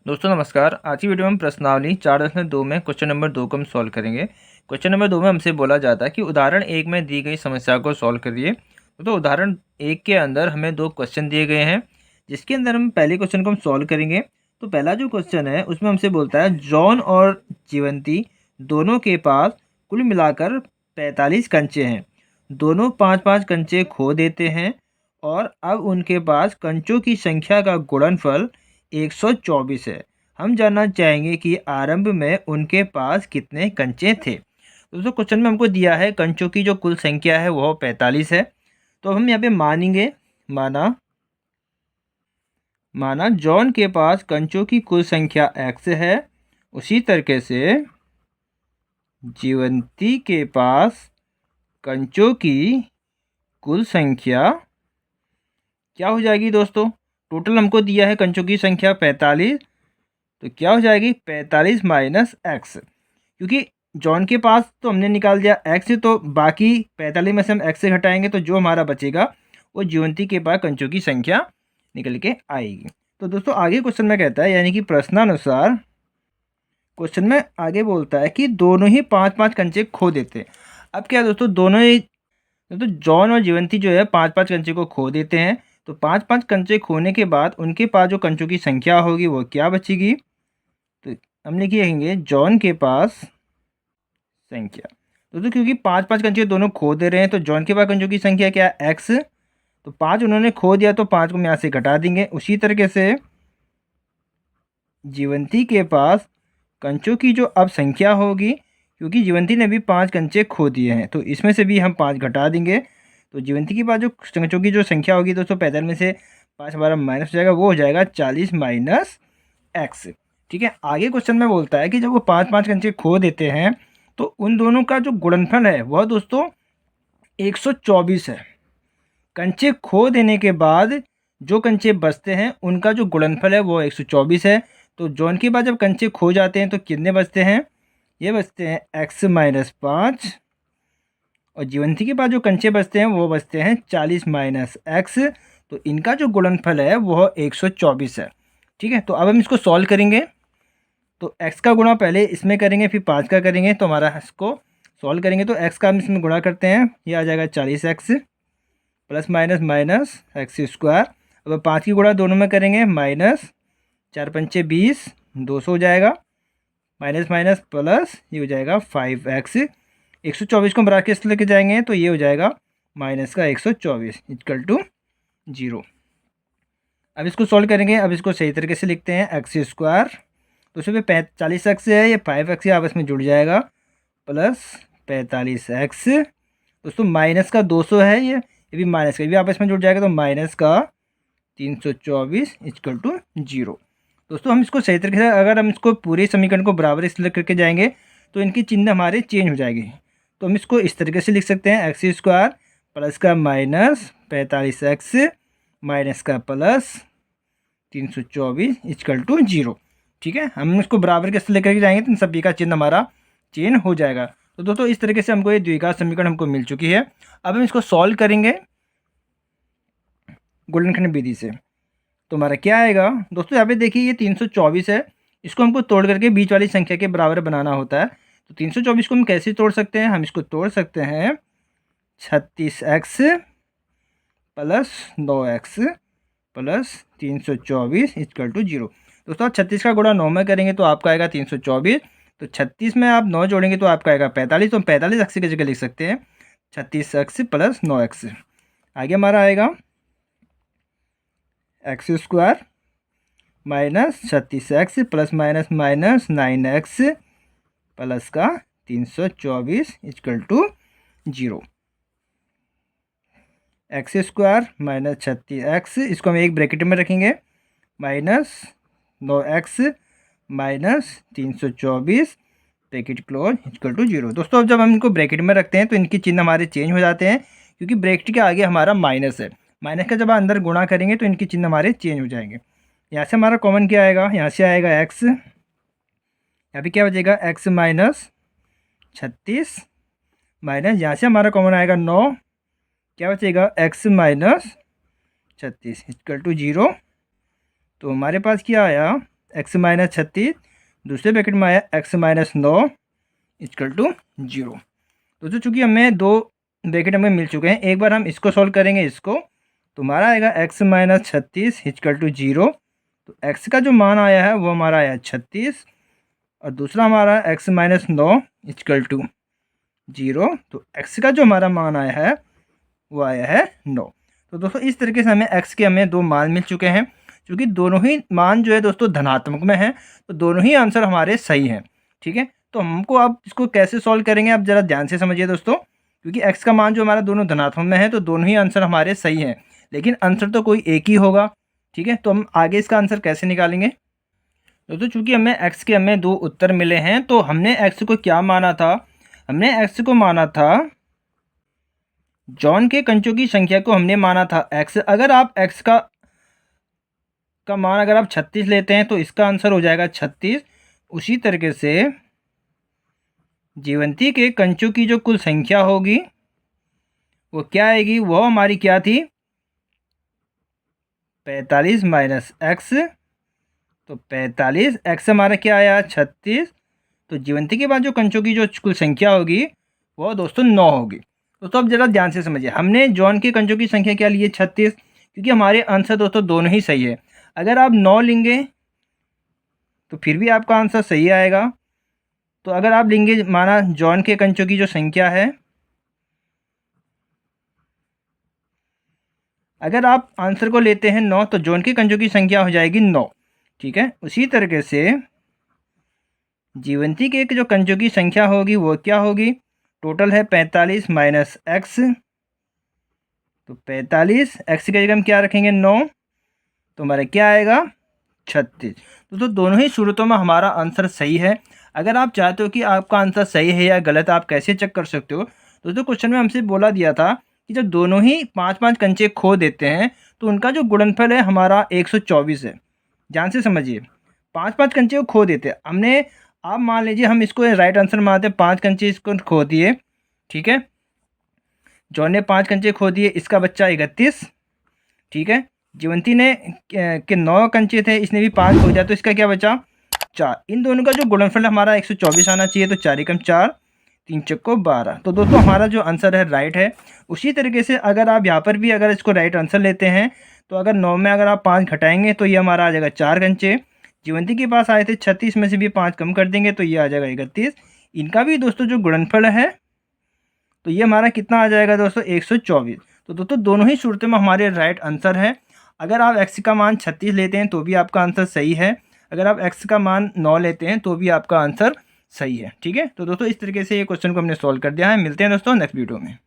दोस्तों नमस्कार। आज की वीडियो में हम प्रश्नावली 4.2 में क्वेश्चन नंबर 2 को हम सॉल्व करेंगे। क्वेश्चन नंबर 2 में हमसे बोला जाता है कि उदाहरण 1 में दी गई समस्या को सॉल्व करिए। तो उदाहरण 1 के अंदर हमें 2 क्वेश्चन दिए गए हैं, जिसके अंदर हम पहले क्वेश्चन को हम सॉल्व करेंगे। तो पहला जो क्वेश्चन है उसमें हमसे बोलता है जॉन और जीवंती दोनों के पास कुल मिलाकर 45 कंचे हैं। दोनों 5-5 कंचे खो देते हैं और अब उनके पास कंचों की संख्या का गुणनफल 124 है। हम जानना चाहेंगे कि आरंभ में उनके पास कितने कंचे थे। दोस्तों क्वेश्चन में हमको दिया है कंचों की जो कुल संख्या है वह 45 है। तो हम यहाँ पे मानेंगे माना जॉन के पास कंचों की कुल संख्या x है, उसी तरीके से जीवंती के पास कंचों की कुल संख्या क्या हो जाएगी दोस्तों। टोटल हमको दिया है कंचों की संख्या 45, तो क्या हो जाएगी 45 माइनस एक्स। क्योंकि जॉन के पास तो हमने निकाल दिया एक्स, तो बाकी 45 में से हम एक्स से घटाएंगे तो जो हमारा बचेगा वो जीवंती के पास कंचों की संख्या निकल के आएगी। तो दोस्तों आगे क्वेश्चन में कहता है, यानी कि प्रश्नानुसार क्वेश्चन में आगे बोलता है कि दोनों ही 5-5 कंचे खो देते हैं। अब क्या दोस्तों, दोनों ही दोस्तों जॉन और जीवंती जो है 5-5 कंचे को खो देते हैं। तो 5-5 कंचे खोने के बाद उनके पास जो कंचों की संख्या होगी वो क्या बचेगी। तो हम लिखेंगे जॉन के पास संख्या। दोस्तों क्योंकि 5-5 कंचे दोनों खो दे रहे हैं तो जॉन के पास कंचों की संख्या क्या है एक्स। तो 5 उन्होंने खो दिया तो 5 को हम यहाँ से घटा देंगे। उसी तरीके से जीवंती के पास कंचों की जो अब संख्या होगी, क्योंकि जीवंती ने भी 5 कंचे खो दिए हैं तो इसमें से भी हम 5 घटा देंगे। तो जीवंती के पास जो कंचों की जो संख्या होगी दोस्तों 45 में से 5 हमारा माइनस हो जाएगा, वो हो जाएगा 40 माइनस एक्स। ठीक है, आगे क्वेश्चन में बोलता है कि जब वो 5-5 कंचे खो देते हैं तो उन दोनों का जो गुणनफल है वह दोस्तों 124 है। कंचे खो देने के बाद जो कंचे बचते हैं उनका जो गुणनफल है वो 124 है। तो जॉन के बाद जब कंचे खो जाते हैं तो कितने बचते हैं, ये बचते हैं x माइनस 5, और जीवंती के पास जो कंचे बचते हैं वो बचते हैं 40 माइनस एक्स। तो इनका जो गुणनफल है वह 124 है। ठीक है, तो अब हम इसको सॉल्व करेंगे। तो x का गुणा पहले इसमें करेंगे फिर 5 का करेंगे, तो हमारा इसको सॉल्व करेंगे तो x का हम इसमें गुणा करते हैं, ये आ जाएगा 40x plus minus minus x square. अब 5 की गुणा दोनों में करेंगे, माइनस 4 पंचे 20, 200 हो जाएगा, माइनस माइनस प्लस ये हो जाएगा 5x। 124 को ब्रैकेट लेके जाएंगे तो ये हो जाएगा माइनस का 124 इक्वल टू 0। अब इसको सॉल्व करेंगे, अब इसको सही तरीके से लिखते हैं एक्स स्क्वायर। तो उसमें 45x है, ये 5x आपस में जुड़ जाएगा, प्लस 45x। दोस्तों माइनस का 200 है, ये भी माइनस का, ये भी आपस में जुड़ जाएगा, तो माइनस का 324 इक्वल टू 0। दोस्तों हम इसको सही तरीके से, अगर हम इसको पूरे समीकरण को बराबर इसलिए करके जाएंगे तो इनकी चिन्ह हमारे चेंज हो जाएगी। तो हम इसको इस तरीके से लिख सकते हैं, एक्स स्क्वायर प्लस का माइनस 45x माइनस का प्लस 324 इक्वल टू 0। ठीक है, हम इसको बराबर के लेकर के जाएंगे तो इन सभी का चिन्ह हमारा चेंज हो जाएगा। तो दोस्तों इस तरीके से हमको ये द्विघात समीकरण हमको मिल चुकी है। अब हम इसको सॉल्व करेंगे गुणनखंड विधि से। तो हमारा क्या आएगा दोस्तों, यहाँ पे देखिए ये 324 है, इसको हमको तोड़ करके बीच वाली संख्या के बराबर बनाना होता है। तो 324 को हम कैसे तोड़ सकते हैं, हम इसको तोड़ सकते हैं 36x plus 9x plus 324 equal to 0। दोस्तों आप 36 का गुणा 9 में करेंगे तो आपका आएगा 324, तो 36 में आप 9 जोड़ेंगे तो आपका आएगा 45, तो हम 45x की जगह लिख सकते हैं 36x प्लस 9x। आगे हमारा आएगा x square minus 36x plus minus minus 9x plus का 324 equal to 0। X square minus 36x, इसको हम एक ब्रैकेट में रखेंगे, minus 9x minus 324 bracket close equal to 0। दोस्तों अब जब हम इनको ब्रैकेट में रखते हैं तो इनके चिन्ह हमारे चेंज हो जाते हैं, क्योंकि ब्रैकेट के आगे हमारा माइनस है। माइनस का जब अंदर गुणा करेंगे तो इनके चिन्ह हमारे चेंज हो जाएंगे। यहाँ से हमारा कॉमन क्या आएगा, यहाँ से आएगा x, यहाँ पे क्या बचेगा x माइनस 36 माइनस यहाँ से हमारा कॉमन आएगा 9, क्या बचेगा x माइनस 36 इक्वल टू 0। तो हमारे पास क्या आया एक्स माइनस 36, दूसरे ब्रैकेट में आया एक्स माइनस 9 इक्वल टू 0। दोस्तों चूँकि हमें दो ब्रैकेट हमें मिल चुके हैं, एक बार हम इसको सॉल्व करेंगे इसको, तो हमारा आएगा एक्स माइनस 36 इक्वल टू 0। तो एक्स का जो मान आया है वो हमारा आया 36 और दूसरा हमारा एक्स माइनस 9 इक्वल टू 0। तो एक्स का जो हमारा मान आया है वो आया है 9। तो दोस्तों इस तरीके से हमें दो मान मिल चुके हैं। क्योंकि दोनों ही मान जो है दोस्तों धनात्मक में है, तो दोनों ही आंसर हमारे सही हैं। ठीक है, तो हमको अब इसको कैसे सॉल्व करेंगे आप ज़रा ध्यान से समझिए दोस्तों। क्योंकि एक्स का मान जो हमारा दोनों धनात्मक में है, तो दोनों ही आंसर हमारे सही हैं, लेकिन आंसर तो कोई एक ही होगा। ठीक है, तो हम आगे इसका आंसर कैसे निकालेंगे दोस्तों। चूँकि हमें दो उत्तर मिले हैं, तो हमने एक्स को क्या माना था, हमने एक्स को माना था जॉन के कंचों की संख्या को हमने माना था एक्स। अगर आप एक्स का मान अगर आप 36 लेते हैं तो इसका आंसर हो जाएगा 36। उसी तरीके से जीवंती के कंचों की जो कुल संख्या होगी वो क्या आएगी, वो हमारी क्या थी 45 माइनस एक्स। तो 45 एक्स हमारा क्या आया 36। तो जीवंती के बाद जो कंचों की जो कुल संख्या होगी वो दोस्तों 9 होगी। दोस्तों अब जरा ध्यान से समझिए, हमने जॉन के कंचों की संख्या क्या ली है 36, क्योंकि हमारे आंसर दोस्तों दोनों ही सही है। अगर आप 9 लेंगे तो फिर भी आपका आंसर सही आएगा। तो अगर आप लेंगे माना जॉन के कंचों की जो संख्या है, अगर आप आंसर को लेते हैं 9 तो जॉन के कंचों की संख्या हो जाएगी 9। ठीक है, उसी तरीके से जीवंती के जो कंचों की संख्या होगी वो क्या होगी, टोटल है 45 माइनस एक्स। तो 45 एक्स की जगह हम क्या रखेंगे 9, तो हमारा क्या आएगा 36। तो दोनों ही सूरतों में हमारा आंसर सही है। अगर आप चाहते हो कि आपका आंसर सही है या गलत, आप कैसे चेक कर सकते हो दोस्तों, क्वेश्चन में हमसे बोला दिया था कि जब दोनों ही 5-5 कंचे खो देते हैं तो उनका जो गुणनफल है हमारा 124 है। ध्यान से समझिए, 5-5 कंचे को खो देते हैं हमने, आप मान लीजिए हम इसको राइट आंसर मानते हैं, 5 कंचे इसको खो दिए। ठीक है, जॉन ने 5 कंचे खो दिए, इसका बच्चा 31। ठीक है, जीवंती ने के 9 कंचे थे, इसने भी 5 खो दिया, तो इसका क्या बचा 4। इन दोनों का जो गुणनफल हमारा 124 आना चाहिए, तो 4 एकम 4, 3 चक्को 12। तो दोस्तों हमारा जो आंसर है राइट है। उसी तरीके से अगर आप यहाँ पर भी अगर इसको राइट आंसर लेते हैं, तो अगर 9 में अगर आप 5 घटाएंगे तो ये हमारा आ जाएगा 4 कंचे। जीवंती के पास आए थे 36 में से भी 5 कम कर देंगे तो ये आ जाएगा 31। इनका भी दोस्तों जो गुणनफल है तो ये हमारा कितना आ जाएगा दोस्तों 124। तो दोस्तों दोनों ही सूरतों में हमारे राइट आंसर है। अगर आप एक्स का मान 36 लेते हैं तो भी आपका आंसर सही है, अगर आप एक्स का मान 9 लेते हैं तो भी आपका आंसर सही है। ठीक है, तो दोस्तों इस तरीके से ये क्वेश्चन को हमने सॉल्व कर दिया है। मिलते हैं दोस्तों नेक्स्ट वीडियो में।